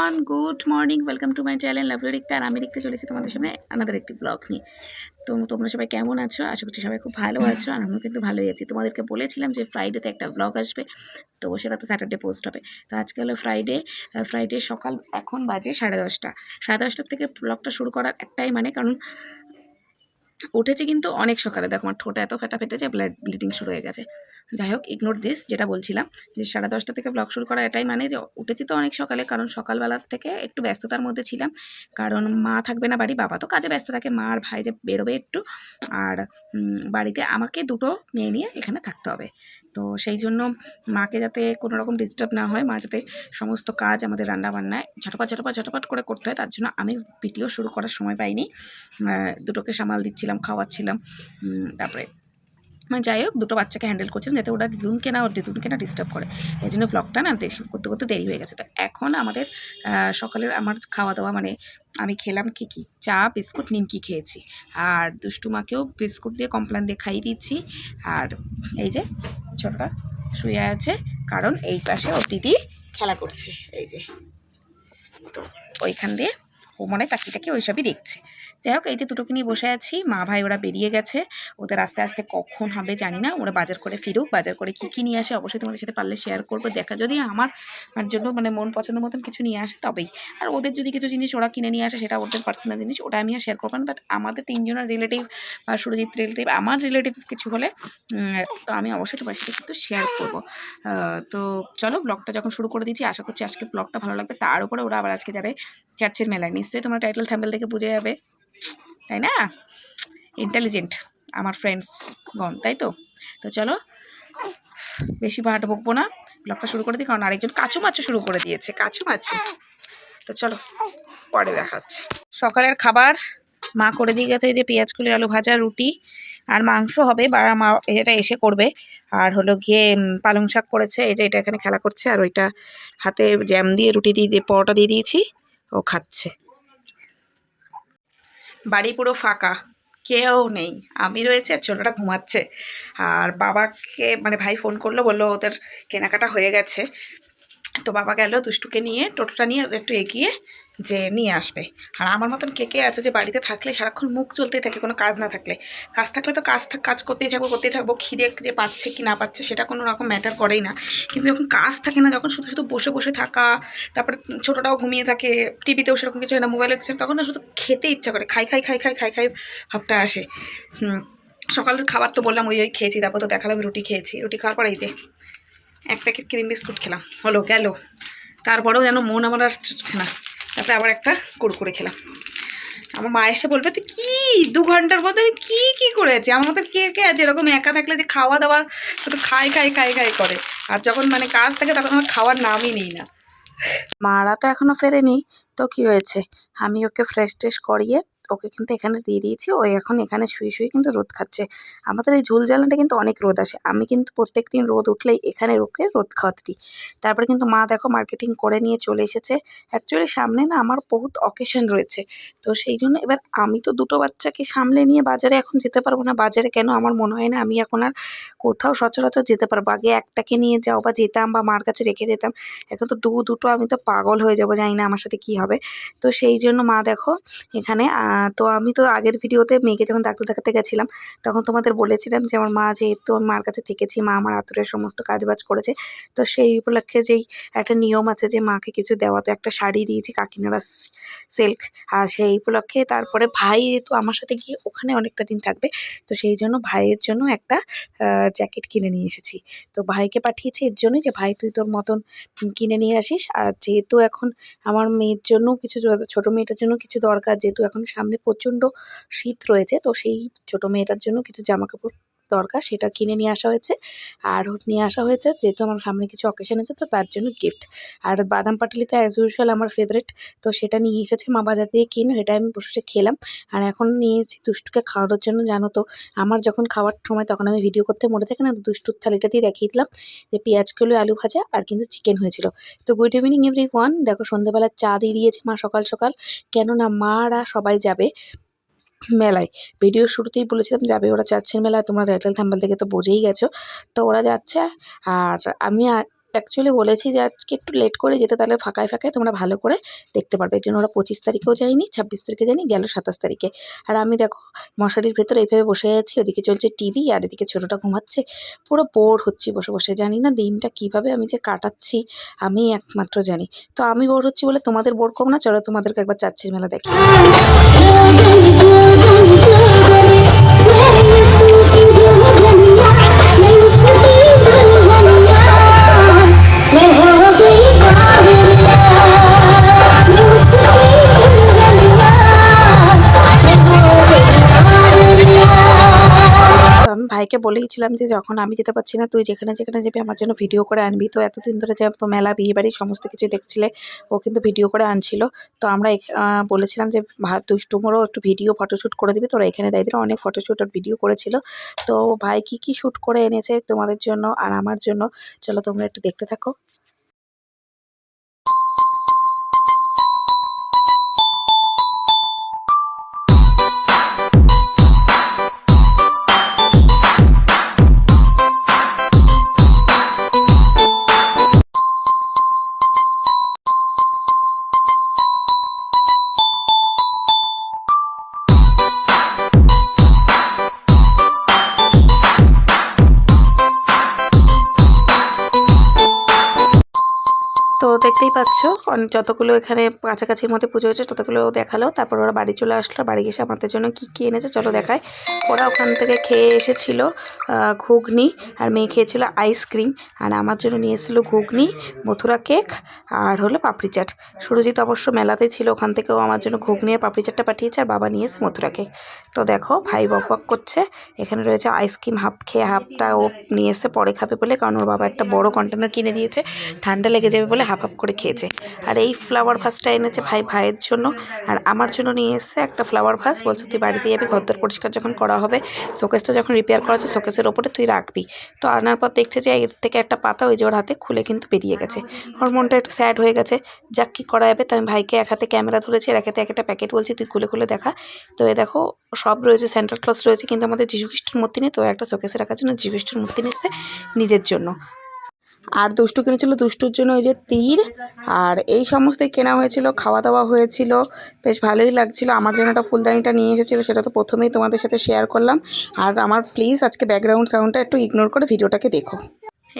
Everyone, good morning. Welcome to my channel lovely Rikta. আর আমি দেখতে চলেছি তোমাদের সামনে আমাদের একটি ব্লগ নিয়ে। তো তোমরা সবাই কেমন আছো? আশা করছি সবাই খুব ভালো আছো, আর আমিও কিন্তু ভালোই আছি। তোমাদেরকে বলেছিলাম যে ফ্রাইডেতে একটা ব্লগ আসবে, তো সেটা তো স্যাটারডে পোস্ট হবে। তো আজকে হলো ফ্রাইডে সকাল, এখন বাজে 10:30। 10:30 থেকে ব্লগটা শুরু করার একটাই মানে, কারণ উঠেছি কিন্তু অনেক সকালে। দেখো আমার ঠোঁটে এত ফেটা ফেটেছে, ব্লিডিং শুরু হয়ে গেছে। যাই হোক, ইগনোর দিস। যেটা বলছিলাম যে 10:30 থেকে ব্লগ শুরু করা এটাই মানে যে উঠেছি তো অনেক সকালে, কারণ সকালবেলার থেকে একটু ব্যস্ততার মধ্যে ছিলাম। কারণ মা থাকবে না বাড়ি, বাবা তো কাজে ব্যস্ত থাকে, মা আর ভাই যে বেরোবে একটু। আর বাড়িতে আমাকে দুটো মেয়ে নিয়ে এখানে থাকতে হবে। তো সেই জন্য মাকে যাতে কোনো রকম ডিস্টার্ব না হয়, মা যাতে সমস্ত কাজ আমাদের রান্নাবান্নায় ঝটপট করে করতে হয়, তার জন্য আমি ভিডিও শুরু করার সময় পাইনি। দুটোকে সামাল দিচ্ছিলাম, খাওয়াচ্ছিলাম, তারপরে মানে যাই হোক, দুটো বাচ্চাকে হ্যান্ডেল করছিলাম যাতে ওরা দিদুনকে না ডিস্টার্ব করে। এই জন্য ব্লগটা না করতে করতে দেরি হয়ে গেছে। তো এখন আমাদের সকালের আমার খাওয়া দাওয়া মানে আমি খেলাম কি চা, বিস্কুট, নিমকি খেয়েছি। আর দুষ্টু মাকেও বিস্কুট দিয়ে কমপ্লান দিয়ে খাইয়ে দিচ্ছি। আর এই যে ছোটটা শুয়ে আছে, কারণ এই পাশে ওর দিদি খেলা করছে, এই যে। তো ওইখান দিয়ে ও মনে তাকিয়ে ওইসবই দেখছে। যাই হোক, এই যে দুটোকে নিয়ে বসে আছি। মা ভাই ওরা বেরিয়ে গেছে, ওদের আস্তে আস্তে কখন হবে জানি না। ওরা বাজার করে ফিরুক, বাজার করে কী নিয়ে আসে অবশ্যই তোমাদের সাথে পারলে শেয়ার করবো। দেখা যদি আমার জন্য মানে মন পছন্দ মতন কিছু নিয়ে আসে তবেই। আর ওদের যদি কিছু জিনিস ওরা কিনে নিয়ে আসে, সেটা ওদের পার্সোনাল জিনিস, ওটা আমি আর শেয়ার করবো না। বাট আমাদের তিনজনের রিলেটিভ বা সুরজিৎ রিলেটিভ, আমার রিলেটিভ কিছু হলে তো আমি অবশ্যই তোমার সাথে কিন্তু শেয়ার করবো। তো চলো, ব্লগটা যখন শুরু করে দিচ্ছি, আশা করছি আজকে ব্লগটা ভালো লাগবে। তার উপরে ওরা আবার আজকে যাবে চার্চের মেলায়, নিশ্চয়ই তোমরা টাইটেল থাম্বনেল থেকে বুঝে যাবে, তাই না? ইন্টেলিজেন্ট আমার ফ্রেন্ডসগণ, তাই তো? তো চলো, বেশি ভাট বকবো না, ব্লগটা শুরু করে দিই। কারণ আরেকজন কাচু মাচু শুরু করে দিয়েছে, কাচু মাচু। তো চলো, পরে দেখা হচ্ছে। সকালের খাবার মা করে দিয়ে গেছে, এই যে পেঁয়াজ কলি আলু ভাজা, রুটি আর মাংস হবে, বা মা এটা এসে করবে। আর হলো গিয়ে পালং শাক করেছে, এই যে এটা এখানে খেলা করছে। আর ওইটা হাতে জ্যাম দিয়ে রুটি দিয়ে পরোটা দিয়ে দিয়েছি, ও খাচ্ছে। বাড়ি পুরো ফাঁকা, কেউ নেই, আমি রয়েছে আর ছোটোটা ঘুমাচ্ছে। আর বাবাকে মানে ভাই ফোন করলো, বললো ওদের কেনাকাটা হয়ে গেছে। তো বাবা গেল দুষ্টুকে নিয়ে, টোটোটা নিয়ে একটু এগিয়ে যে নিয়ে আসবে। আর আমার মতন কে আছে যে বাড়িতে থাকলে সারাক্ষণ মুখ চলতেই থাকে, কোনো কাজ না থাকলে। কাজ থাকলে তো কাজ করতেই থাকবো। খিদে যে পাচ্ছে কি না পাচ্ছে সেটা কোনো রকম ম্যাটার করেই না। কিন্তু যখন কাজ থাকে না, যখন শুধু বসে থাকা, তারপরে ছোটোটাও ঘুমিয়ে থাকে, টিভিতেও সেরকম কিছু হয় না, মোবাইলে কিছু, তখন না শুধু খেতে ইচ্ছা করে, খাই ভাবটা আসে। সকালের খাবার তো বললাম ওই খেয়েছি, তারপর তো দেখালাম রুটি খেয়েছি। রুটি খাওয়ার পর এই যে এক প্যাকেট ক্রিম বিস্কুট খেলাম, হলো গেল। তারপরেও যেন মন আমার আর চলছে না। তারপরে আবার একটা কুরকুরে খেলাম। আমার মা এসে বলবে তুই কি 2 ঘন্টার মধ্যে কি করেছে। আমার মতো কে আছে এরকম একা থাকলে যে খাওয়া দাওয়ার শুধু খাই করে। আর যখন মানে কাজ থাকে তখন আমার খাওয়ার নামই নেই না। মারা তো এখনো ফেরেনি, তো কি হয়েছে, আমি ওকে ফ্রেশ ট্রেশ করিয়ে ওকে কিন্তু এখানে দিয়ে দিয়েছি। ও এখন এখানে শুয়ে কিন্তু রোদ খাচ্ছে। আমাদের এই ঝুল জ্বালানটা কিন্তু অনেক রোদ আসে, আমি কিন্তু প্রত্যেক দিন রোদ উঠলেই এখানে ওকে রোদ খাওয়াতে দিই। তারপরে কিন্তু মা দেখো মার্কেটিং করে নিয়ে চলে এসেছে। অ্যাকচুয়ালি সামনে না আমার বহুত অকেশন রয়েছে, তো সেই জন্য এবার আমি তো দুটো বাচ্চাকে সামলে নিয়ে বাজারে এখন যেতে পারবো না। বাজারে কেন, আমার মনে হয় না আমি এখন আর কোথাও সচরাচর যেতে পারবো। আগে একটাকে নিয়ে যাও বা যেতাম, বা মার কাছে রেখে যেতাম। এখন তো দুটো আমি তো পাগল হয়ে যাবো, জানি না আমার সাথে কি হবে। তো সেই জন্য মা দেখো এখানে তো আমি তো আগের ভিডিওতে মেয়েকে যখন ডাক্তার দেখাতে গেছিলাম, তখন তোমাদের বলেছিলাম যে আমার মা যেহেতু আমার মার কাছে থেকেছি, মা আমার আতুরের সমস্ত কাজবাজ করেছে। তো সেই উপলক্ষে যেই একটা নিয়ম আছে যে মাকে কিছু দেওয়া, তো একটা শাড়ি দিয়েছি কাকিনাড়া সিল্ক। আর সেই উপলক্ষে তারপরে ভাই যেহেতু আমার সাথে গিয়ে ওখানে অনেকটা দিন থাকবে, তো সেই জন্য ভাইয়ের জন্য একটা জ্যাকেট কিনে নিয়ে এসেছি। তো ভাইকে পাঠিয়েছি এর জন্যই যে ভাই তুই তোর মতন কিনে নিয়ে আসিস। আর যেহেতু এখন আমার মেয়ের জন্য কিছু, ছোটো মেয়েটার জন্য কিছু দরকার, যেহেতু এখন সামনে প্রচণ্ড শীত রয়েছে, তো সেই ছোটো মেয়েটার জন্য কিছু জামাকাপড় দরকার, সেটা কিনে নিয়ে আসা হয়েছে। আর নিয়ে আসা হয়েছে যেহেতু আমার সামনে কিছু অকেশন আছে, তো তার জন্য গিফট। আর বাদাম পাটালিতে অ্যাজ ইউজুয়াল আমার ফেভারিট, তো সেটা নিয়ে এসেছে মা বাজার দিয়ে কিনে, এটা আমি বসে খেলাম। আর এখন নিয়েছি দুষ্টুকে খাওয়ানোর জন্য। জানো তো আমার যখন খাওয়ার সময় তখন আমি ভিডিও করতে মনে থাকে না, তো দুষ্টুর থালিটা দিয়ে দেখিয়ে দিলাম যে পেঁয়াজ কলি আলু ভাজা আর কিন্তু চিকেন হয়েছিল। তো গুড ইভিনিং এভরিওয়ান, দেখো সন্ধ্যেবেলা চা দিয়ে দিয়েছে মা সকাল সকাল, কেননা মারা সবাই যাবে মেলায়। ভিডিও শুরুতেই বলেছিলাম যাবে ওরা চার্চের মেলায়, তোমরা টাইটেল থাম্বনেল থেকে তো বুঝেই গেছো। তো ওরা যাচ্ছে, আর আমি অ্যাকচুয়ালি বলেছি যে আজকে একটু লেট করে যেতে, তাহলে ফাঁকায় ফাঁকায় তোমরা ভালো করে দেখতে পারবে। এর জন্য ওরা 25 তারিখেও যায়নি, 26 তারিখে যায়নি, গেল 27 তারিখে। আর আমি দেখো মশারির ভেতরে এইভাবে বসে আছি, ওদিকে চলছে টিভি আর এদিকে ছোটোটা ঘুমাচ্ছে। পুরো বোর হচ্ছি বসে বসে, জানি না দিনটা কিভাবে আমি যে কাটাচ্ছি আমি একমাত্র জানি। তো আমি বোর হচ্ছি বলে তোমাদের বোর করবো না, চলো তোমাদেরকে একবার চাচ্ছির মেলা দেখি। আমি ভাইকে বলেইছিলাম যে যখন আমি যেতে পারছি না, তুই যেখানে যেখানে যাবি আমার জন্য ভিডিও করে আনবি। তো এতদিন ধরে যে তো মেলা বিয়েবাড়ি সমস্ত কিছু দেখছিলে, ও কিন্তু ভিডিও করে আনছিল। তো আমরা বলেছিলাম যে দুষ্টুমোরও একটু ভিডিও ফটোশ্যুট করে দিবি, তোরা এখানে দায়িত্ব অনেক ফটোশ্যুট আর ভিডিও করেছিল। তো ভাই কি শ্যুট করে এনেছে তোমাদের জন্য আর আমার জন্য, চলো তোমরা একটু দেখতে থাকো। তো দেখতেই পাচ্ছ যতগুলো এখানে কাছাকাছির মধ্যে পুজো হয়েছে ততগুলো দেখালো। তারপর ওরা বাড়ি চলে আসলো, বাড়ি এসে আমাদের জন্য কী এনেছে চলো দেখায়। ওরা ওখান থেকে খেয়ে এসেছিল ঘুগনি, আর মেয়ে খেয়েছিল আইসক্রিম, আর আমার জন্য নিয়ে এসেছিলো ঘুগনি, মথুরা কেক আর হলো পাপড়ি চাট। সুরজিৎ অবশ্য মেলাতেই ছিল, ওখান থেকেও আমার জন্য ঘুগনি আর পাপড়ি চাটটা পাঠিয়েছে, আর বাবা নিয়ে এসে মথুরা কেক। তো দেখো ভাই বক বক করছে। এখানে রয়েছে আইসক্রিম, হাফ খেয়ে হাফটা ও নিয়ে এসে পরে খাবে বলে, কারণ ওর বাবা একটা বড় কন্টেনার কিনে দিয়েছে, ঠান্ডা লেগে যাবে বলে হাফ হাফ করে খেয়েছে। আর এই ফ্লাওয়ার ভাসটা এনেছে ভাইয়ের জন্য, আর আমার জন্য নিয়ে এসে একটা ফ্লাওয়ার ভাস। বলছে তুই বাড়িতে যাবি, ঘরদোর পরিষ্কার যখন করা হবে, শোকেসটা যখন রিপেয়ার করা আছে শোকেসের ওপরে তুই রাখবি। তো আনার পর দেখছে যে এর থেকে একটা পাতা ওই যে ওর হাতে খুলে কিন্তু বেরিয়ে গেছে। ওর মনটা একটু স্যাড হয়ে গেছে, যাক কী করা যাবে। তো আমি ভাইকে এক হাতে ক্যামেরা ধরেছি, আর এক হাতে একটা প্যাকেট বলছি তুই খুলে খুলে দেখা। তো এ দেখো সব রয়েছে, সেন্টার ক্লজ রয়েছে, কিন্তু আমাদের যীশু খ্রিস্টের মূর্তি নেই। তো একটা শোকেসে রাখার জন্য যীশু খ্রিস্টের মূর্তি নিচ্ছে নিজের জন্য। আর দুষ্টু কিনেছিল দুষ্টুর জন্য ওই যে তীর, আর এই সমস্তই কেনা হয়েছিল, খাওয়া দাওয়া হয়েছিল, বেশ ভালোই লাগছিল। আমার জন্য একটা ফুলদানিটা নিয়ে এসেছিলো, সেটা তো প্রথমেই তোমাদের সাথে শেয়ার করলাম। আর আমার প্লিজ আজকে ব্যাকগ্রাউন্ড সাউন্ডটা একটু ইগনোর করে ভিডিওটাকে দেখো।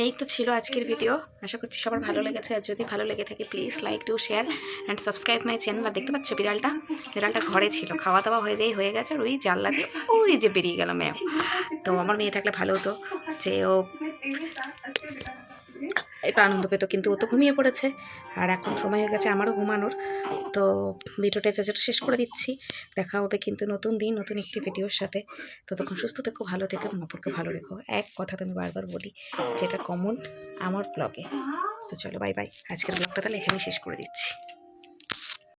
এই তো ছিল আজকের ভিডিও, আশা করছি সবার ভালো লেগেছে। আর যদি ভালো লেগে থাকে please like do share and subscribe my channel. আর দেখতে পাচ্ছ বিড়ালটা ঘরে ছিল, খাওয়া দাওয়া হয়ে গেছে, আর ওই জানলা দিয়ে ওই যে বেরিয়ে গেল ম্যাও। তো আমার মেয়ে থাকলে ভালো হতো যে ও একটু আনন্দ পেত, কিন্তু ও তো ঘুমিয়ে পড়েছে, আর এখন সময় হয়ে গেছে আমারও ঘুমানোর। তো ভিডিওটা যেটা শেষ করে দিচ্ছি, দেখা হবে কিন্তু নতুন দিন নতুন একটি ভিডিওর সাথে। ততক্ষণ সুস্থ থেকো, ভালো থেকো এবং অপরকে ভালো রেখো। এক কথা তুমি বারবার বলি, যেটা কমন আমার ব্লগে। তো চলো বাই বাই, আজকের ব্লগটা তাহলে এখানেই শেষ করে দিচ্ছি।